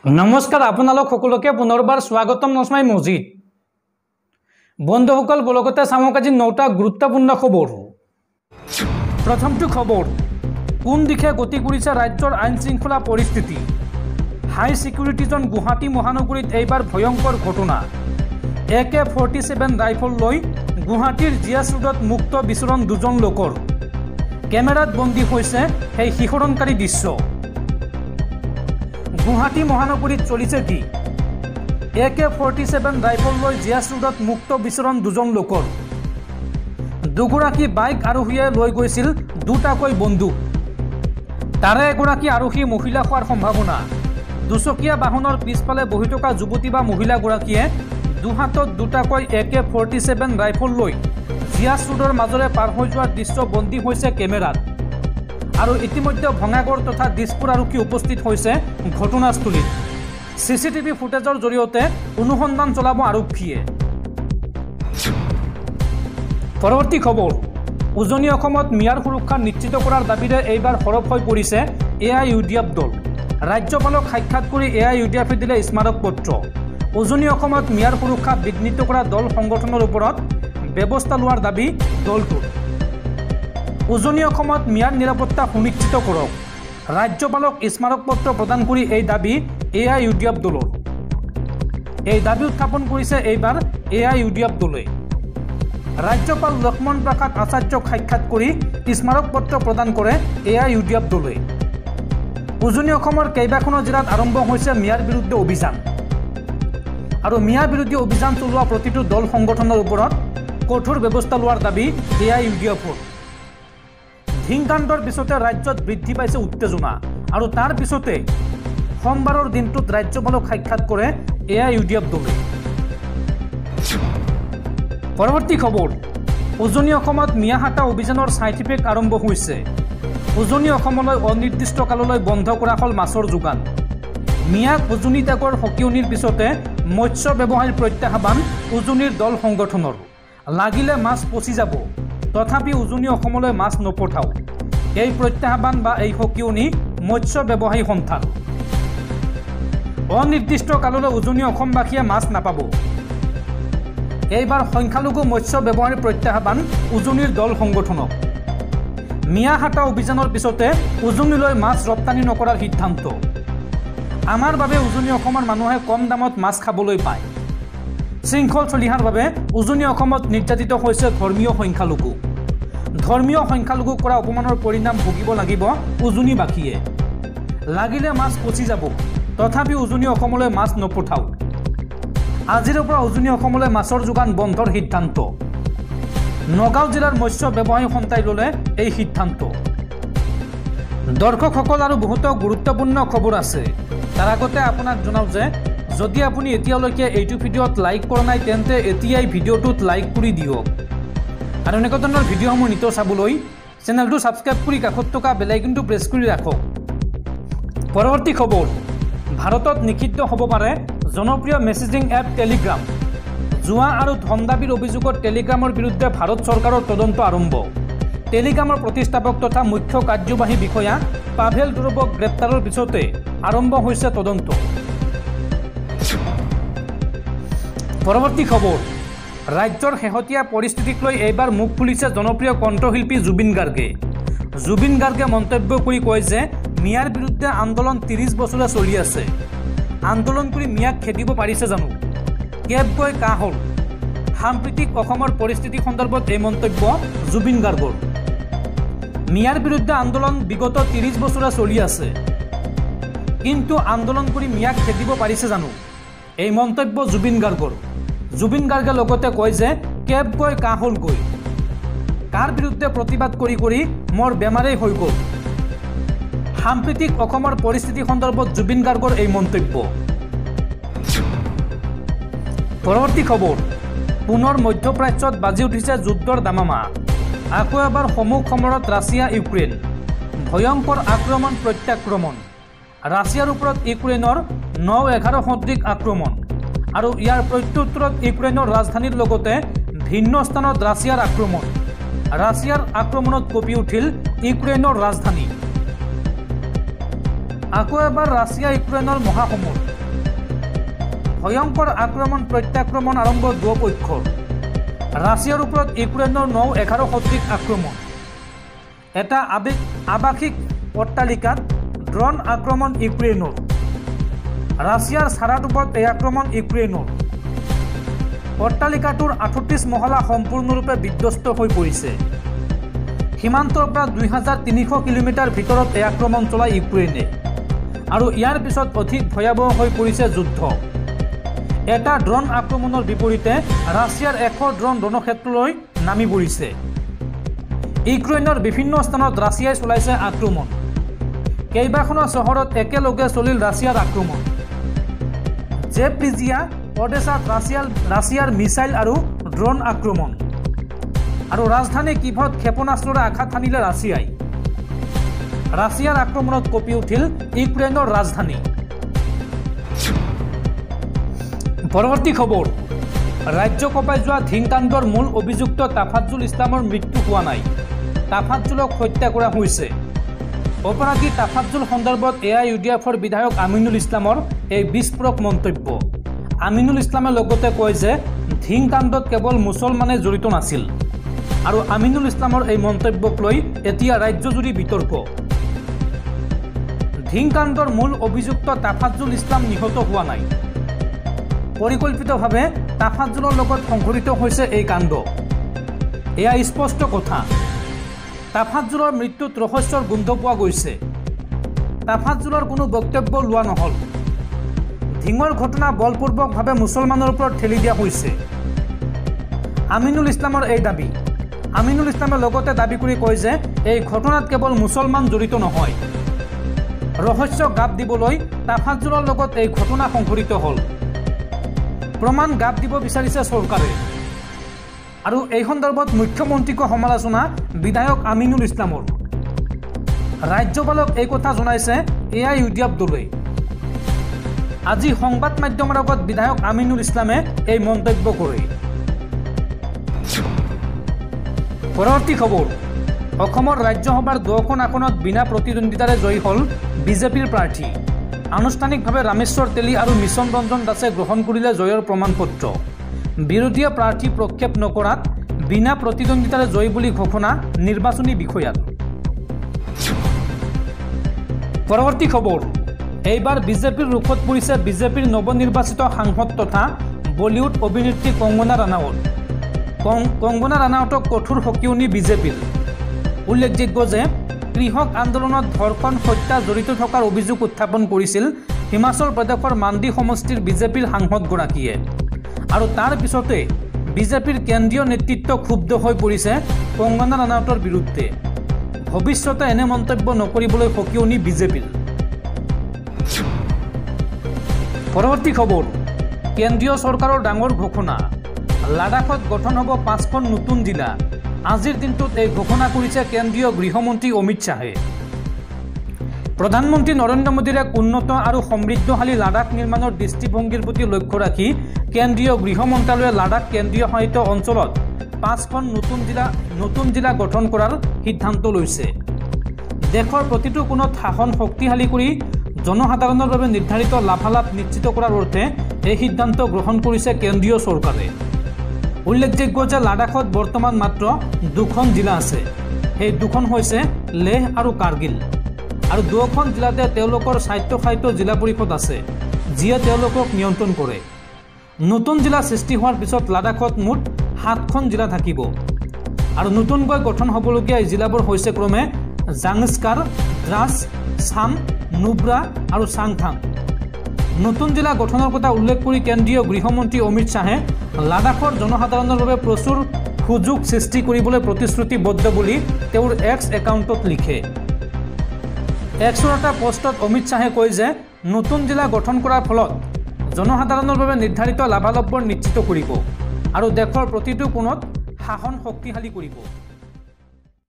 नमस्कार आपनालोक सकलोके पुनर्बार स्वागतम नस्माई मजिद बंधुসকল बलगते सामक आज 9टा गुरुत्वपूर्ण खबर। प्रथमটো खबर कोन दिखे गति करिছে राज्यर आईन शृंखला परिस्थिति। हाई सिक्यूरिटी जोन गुवाहाटी महानगरीत एबार भयंकर घटना। AK-47 राइफल लई गुवाहाटीर जियास रोडत मुक्त विचरण दुजन लोकर केमेरात बंदी होइছে সেই শিহৰণকাৰী দৃশ্য। गुवाहाटी महानगरीत चलिছে কি AK-47 राइफल लई जियास रोडत मुक्त विचरण दुजन लोकर दुगराकी बाइक आरोहीये লৈ গৈছিল দুটাকৈ বন্দুক। তাৰে এগৰাকী আৰোহী মহিলা হোৱাৰ সম্ভাৱনা। দুচকীয়া বাহনৰ পিছফালে বহি থকা যুৱতী বা মহিলাগৰাকীয়ে দুহাতত দুটাকৈ AK-47 ৰাইফল লৈ জিয়াছ ৰোডৰ মাজৰে পাৰ হৈ যোৱাৰ দৃশ্য বন্দী হৈছে কেমেৰাত। আৰু ইতিমধ্যে ভঙাগড় তথা দিছপুৰ আৰক্ষী উপস্থিত হৈছে ঘটনাস্থলীত। CCTV ফুটেজৰ জৰিয়তে অনুসন্ধান চলাব আৰক্ষীয়ে। পৰৱৰ্তী খবৰ উজনি অসমত মিয়াৰ সুৰক্ষা নিশ্চিত কৰাৰ দাবীৰে এইবাৰ সৰব হৈ পৰিছে AIUDF দল। ৰাজ্যপালক সাক্ষাৎ কৰি AIUDF দিলে স্মাৰক পত্ৰ। উজনি অসমত মিয়াৰ সুৰক্ষা বিঘ্নিত কৰা দল সংগঠনৰ ওপৰত ব্যৱস্থা লোৱাৰ দাবী দলটোৰ। উজনি অসমত মিয়াৰ নিৰাপত্তা সুনিশ্চিত কৰক। ৰাজ্যপালক স্মাৰক পত্ৰ প্ৰদান কৰি এই দাবী AIUDF দলৰ। এই দাবী উত্থাপন কৰিছে এইবাৰ AIUDF দলে। राज्यपाल लक्ष्मण प्रसाद आचार्यक साक्षाৎ কৰি স্মাৰক পত্ৰ প্ৰদান কৰে AIUDF দলে। উজনি অসমৰ কেইবাখনো জিলাত আৰম্ভ হৈছে মিয়াৰ বিৰুদ্ধে অভিযান। আৰু মিয়া বিৰোধী অভিযান চলোৱা প্ৰতিটো দল সংগঠনৰ ওপৰত কঠোৰ ব্যৱস্থা লোৱাৰ দাবী AIUDFৰ। হিংকাণ্ডৰ পিছতে ৰাজ্যত বৃদ্ধি পাইছে উত্তেজনা আৰু তাৰ পিছতে সোমবাৰৰ দিনটোত ৰাজ্যপালক সাক্ষাৎ কৰে AIUDF দলে। পৰৱৰ্তী খবৰ উজনি অসমত মিয়াহাটা অভিযানৰ সাইড ইফেক্ট আৰম্ভ হৈছে। উজনি অসমলৈ অনিৰ্দিষ্ট কাললৈ বন্ধ কৰা হ'ল মাছৰ যোগান। মিয়াক উজনি ত্যাগৰ সকিয়নিৰ পিছতে মৎস্য ব্যৱসায়ীৰ প্ৰত্যাহ্বান উজনিৰ দল সংগঠনৰ। লাগিলে মাছ পচি যাব তথাপি উজনি অসমলৈ মাছ নপঠাও এই প্ৰত্যাহ্বান বা এই সকিয়নি মৎস্য ব্যৱসায়ী সন্থাৰ। অনিৰ্দিষ্ট কাললৈ উজনি অসমবাসীয়ে মাছ নাপাব। এইবাৰ সংখ্যালঘু মৎস্য ব্যৱসায়ীৰ প্ৰত্যাহ্বান উজনিৰ দল সংগঠনক। মিয়াহাটা অভিযানৰ পিছতে উজনিলৈ মাছ ৰপ্তানি নকৰাৰ সিদ্ধান্ত। আমাৰ বাবে উজনি অসমৰ মানুহে কম দামত মাছ খাবলৈ পায়। শৃংখল চলিহাৰ বাবে উজনি অসমত নিৰ্যাতিত হৈছে ধৰ্মীয় সংখ্যালঘু। ধৰ্মীয় সংখ্যালঘুক কৰা অপমানৰ পৰিণাম ভুগিব লাগিব উজনিবাসীয়ে। লাগিলে মাছ পচি যাব তথাপি উজনি অসমলৈ মাছ নপঠাও। আজিৰ পৰা উজনি অসমলৈ মাছৰ যোগান বন্ধৰ সিদ্ধান্ত। নগাঁও জিলাৰ মৎস্য ব্যৱসায়ী সন্থাই ল'লে এই সিদ্ধান্ত। দৰ্শকসকল আৰু বহুতো গুৰুত্বপূৰ্ণ খবৰ আছে। তাৰ আগতে আপোনাক জনাওঁ যে যদি আপুনি এতিয়ালৈকে এইটো ভিডিঅ'ত লাইক কৰা নাই তেন্তে এতিয়াই ভিডিঅ'টোত লাইক কৰি দিয়ক। আৰু এনেকুৱা ধৰণৰ ভিডিঅ'সমূহ নিতৌ চাবলৈ চেনেলটো ছাবস্ক্ৰাইব কৰি কাষত থকা বেল আইকনটো প্ৰেছ কৰি ৰাখক। পৰৱৰ্তী খবৰ ভাৰতত নিষিদ্ধ হ'ব পাৰে জনপ্ৰিয় মেছেজিং এপ টেলিগ্ৰাম। জুৱা আৰু ধন দাবীৰ অভিযোগত টেলিগ্ৰামৰ বিৰুদ্ধে ভাৰত চৰকাৰৰ তদন্ত আৰম্ভ। টেলিগ্ৰামৰ প্ৰতিষ্ঠাপক তথা মুখ্য কাৰ্যবাহী বিষয়া পাভেল দুৰৱক গ্ৰেপ্তাৰৰ পিছতে আৰম্ভ হৈছে তদন্ত। পৰৱৰ্তী খবৰ ৰাজ্যৰ শেহতীয়া পৰিস্থিতিক লৈ এইবাৰ মুখ খুলিছে জনপ্ৰিয় কণ্ঠশিল্পী জুবিন গাৰ্গে। জুবিন গাৰ্গে মন্তব্য কৰি কয় যে মিয়াৰ বিৰুদ্ধে আন্দোলন 30 বছৰে চলি আছে। আন্দোলন কৰি মিয়াক খেদিব পাৰিছে জানো? কেব গৈ কা হ'ল? সাম্প্ৰতিক অসমৰ পৰিস্থিতি সন্দৰ্ভত এই মন্তব্য জুবিন গাৰ্গৰ। মিয়াৰ বিৰুদ্ধে আন্দোলন বিগত 30 বছৰে চলি আছে কিন্তু আন্দোলন কৰি মিয়াক খেদিব পাৰিছে জানো? এই মন্তব্য জুবিন গাৰ্গৰ। জুবিন গাৰ্গে লগতে কয় যে কেব গৈ কা হ'ল গৈ কাৰ বিৰুদ্ধে প্ৰতিবাদ কৰি কৰি মোৰ বেমাৰেই হৈ গ'ল। সাম্প্ৰতিক অসমৰ পৰিস্থিতি সন্দৰ্ভত জুবিন গাৰ্গৰ এই মন্তব্য। পৰৱৰ্তী খবৰ পুনৰ মধ্যপ্ৰাচ্যত বাজি উঠিছে যুদ্ধৰ দামামা। আকৌ এবাৰ সমুখ সমৰত ৰাছিয়া ইউক্ৰেইন। ভয়ংকৰ আক্ৰমণ প্ৰত্যাক্ৰমণ। ৰাছিয়াৰ ওপৰত ইউক্ৰেইনৰ 9-11 সদৃশ আক্ৰমণ আৰু ইয়াৰ প্ৰত্যুত্তৰত ইউক্ৰেইনৰ ৰাজধানীৰ লগতে ভিন্ন স্থানত ৰাছিয়াৰ আক্ৰমণ। ৰাছিয়াৰ আক্ৰমণত কঁপি উঠিল ইউক্ৰেইনৰ ৰাজধানী। আকৌ এবাৰ ৰাছিয়া ইউক্ৰেইনৰ মহাসমৰ ভয়ংকৰ আক্ৰমণ প্ৰত্যাক্ৰমণ আৰম্ভ দুয়োপক্ষৰ ৰাছিয়াৰ ওপৰত ইউক্ৰেইনৰ ৯-১১ সদৃশ আক্ৰমণ এটা আৱাসিক অট্টালিকাত ড্ৰোন আক্ৰমণ ইউক্ৰেইনৰ ৰাছিয়াৰ ছাৰাটোপত এই আক্ৰমণ ইউক্ৰেইনৰ অট্টালিকাটোৰ ৩৮ মহলা সম্পূৰ্ণৰূপে বিধ্বস্ত হৈ পৰিছে সীমান্তৰ পৰা ২৩০০ কিলোমিটাৰ ভিতৰত এই আক্ৰমণ চলাই ইউক্ৰেইনে আৰু ইয়াৰ পিছত অধিক ভয়াৱহ হৈ পৰিছে যুদ্ধ এটা ড্ৰোন আক্ৰমণৰ বিপৰীতে ৰাছিয়াৰ ১০০ ড্ৰোন ৰণক্ষেত্ৰলৈ নামি পৰিছে ইউক্ৰেইনৰ বিভিন্ন স্থানত ৰাছিয়াই চলাইছে আক্ৰমণ কেইবাখনো চহৰত একেলগে চলিল ৰাছিয়াৰ আক্ৰমণ জেপৰিজিয়া অডেছাত ৰাছিয়াৰ মিছাইল আৰু ড্ৰোন আক্ৰমণ আৰু ৰাজধানী কিভত ক্ষেপণাস্ত্ৰৰে আঘাত হানিলে ৰাছিয়াৰ আক্ৰমণত কঁপি উঠিল ইউক্ৰেইনৰ ৰাজধানী পৰৱৰ্তী খবৰ ৰাজ্য কঁপাই যোৱা ধিংকাণ্ডৰ মূল অভিযুক্ত তাফাজ্জুল ইছলামৰ মৃত্যু হোৱা নাই তাফাজ্জুলক হত্যা কৰা হৈছে অপৰাধী তাফাজ্জুল সন্দৰ্ভত AIUDFৰ বিধায়ক আমিনুল ইছলামৰ এই বিস্ফোৰক মন্তব্য আমিনুল ইছলামে লগতে কয় যে ধিংকাণ্ডত কেৱল মুছলমানে জড়িত নাছিল আৰু আমিনুল ইছলামৰ এই মন্তব্যক লৈ এতিয়া ৰাজ্যজুৰি বিতৰ্ক ধিংকাণ্ডৰ মূল অভিযুক্ত তাফাজ্জুল ইছলাম নিহত হোৱা নাই পৰিকল্পিতভাৱে তাফাজ্জুলৰ লগত সংঘটিত হৈছে এই কাণ্ড এয়া স্পষ্ট কথা তাফাজ্জুলৰ মৃত্যুত ৰহস্যৰ গোন্ধ পোৱা গৈছে তাফাজ্জুলৰ কোনো বক্তব্য লোৱা নহল ধিঙৰ ঘটনা বলপূৰ্বকভাৱে মুছলমানৰ ওপৰত ঠেলি দিয়া হৈছে আমিনুল ইছলামৰ এই দাবী আমিনুল ইছলামে লগতে দাবী কৰি কয় যে এই ঘটনাত কেৱল মুছলমান জড়িত নহয় ৰহস্য গাপ দিবলৈ তাফাজ্জুলৰ লগত এই ঘটনা সংঘটিত হ'ল প্ৰমাণ গাপ দিব বিচাৰিছে চৰকাৰে আৰু এই সন্দৰ্ভত মুখ্যমন্ত্ৰীক সমালোচনা বিধায়ক আমিনুল ইছলামৰ ৰাজ্যপালক এই কথা জনাইছে AIUDF দলে আজি সংবাদ মাধ্যমৰ আগত বিধায়ক আমিনুল ইছলামে এই মন্তব্য কৰে পৰৱৰ্তী খবৰ অসমৰ ৰাজ্যসভাৰ ২খন আসনত বিনা প্ৰতিদ্বন্দ্বিতাৰে জয়ী হ'ল বিজেপিৰ প্ৰাৰ্থী আনুষ্ঠানিকভাৱে ৰামেশ্বৰ তেলী আৰু মিছন ৰঞ্জন দাসে গ্ৰহণ কৰিলে জয়ৰ প্ৰমাণপত্ৰ বিৰোধীয়ে প্ৰাৰ্থী প্ৰক্ষেপ নকৰাত বিনা প্ৰতিদ্বন্দ্বিতাৰে জয়ী বুলি ঘোষণা নিৰ্বাচনী বিষয়াৰ পৰৱৰ্তী খবৰ এইবাৰ বিজেপিৰ ৰুখত পৰিছে বিজেপিৰ নৱনিৰ্বাচিত সাংসদ তথা বলিউড অভিনেত্ৰী কংগনা ৰানাৱটক কঠোৰ সকিয়নি বিজেপিৰ উল্লেখযোগ্য যে কৃষক আন্দোলনত ধৰ্ষণ হত্যা জড়িত থকাৰ অভিযোগ উত্থাপন কৰিছিল হিমাচল প্ৰদেশৰ মাণ্ডি সমষ্টিৰ বিজেপিৰ সাংসদগৰাকীয়ে আৰু তাৰ পিছতে বিজেপিৰ কেন্দ্ৰীয় নেতৃত্ব ক্ষুব্ধ হৈ পৰিছে কংগনা ৰানাৱটৰ বিৰুদ্ধে ভৱিষ্যতে এনে মন্তব্য নকৰিবলৈ সকিয়নি বিজেপিৰ পৰৱৰ্তী খবৰ কেন্দ্ৰীয় চৰকাৰৰ ডাঙৰ ঘোষণা লাডাখত গঠন হ'ব 5খন নতুন জিলা আজিৰ দিনটোত এই ঘোষণা কৰিছে কেন্দ্ৰীয় গৃহমন্ত্ৰী অমিত শাহে প্ৰধানমন্ত্ৰী নৰেন্দ্ৰ মোদীৰ এক উন্নত আৰু সমৃদ্ধশালী লাডাখ নিৰ্মাণৰ দৃষ্টিভংগীৰ প্ৰতি লক্ষ্য ৰাখি কেন্দ্ৰীয় গৃহ মন্ত্ৰালয়ে লাডাখ কেন্দ্ৰীয় শাসিত অঞ্চলত 5খন নতুন জিলা গঠন কৰাৰ সিদ্ধান্ত লৈছে দেশৰ প্ৰতিটো কোণত শাসন শক্তিশালী কৰি জনসাধাৰণৰ বাবে নিৰ্ধাৰিত লাভালাভ নিশ্চিত কৰাৰ অৰ্থে এই সিদ্ধান্ত গ্ৰহণ কৰিছে কেন্দ্ৰীয় চৰকাৰে উল্লেখযোগ্য যে লাডাখত বৰ্তমান মাত্ৰ 2খন জিলা আছে সেই 2খন হৈছে লেহ আৰু কাৰ্গিল আৰু 2খন জিলাতে তেওঁলোকৰ স্বায়ত্তশাসিত জিলা পৰিষদ আছে যিয়ে তেওঁলোকক নিয়ন্ত্ৰণ কৰে নতুন জিলা সৃষ্টি হোৱাৰ পিছত লাডাখত মুঠ 7খন জিলা থাকিব আৰু নতুনকৈ গঠন হ'বলগীয়া এই জিলাবোৰ হৈছে ক্ৰমে জাংস্কাৰ দ্ৰাছ ছাম নুব্ৰা আৰু চাংথাং নতুন জিলা গঠনৰ কথা উল্লেখ কৰি কেন্দ্ৰীয় গৃহমন্ত্ৰী অমিত শাহে লাডাখৰ জনসাধাৰণৰ বাবে প্ৰচুৰ সুযোগ সৃষ্টি কৰিবলৈ প্ৰতিশ্ৰুতিবদ্ধ বুলি তেওঁৰ এক্স একাউণ্টত লিখে এক্সৰ এটা পোষ্টত অমিত শাহে কয় যে নতুন জিলা গঠন কৰাৰ ফলত জনসাধাৰণৰ বাবে নিৰ্ধাৰিত লাভালাভবোৰ নিশ্চিত কৰিব আৰু দেশৰ প্ৰতিটো কোণত শাসন শক্তিশালী কৰিব।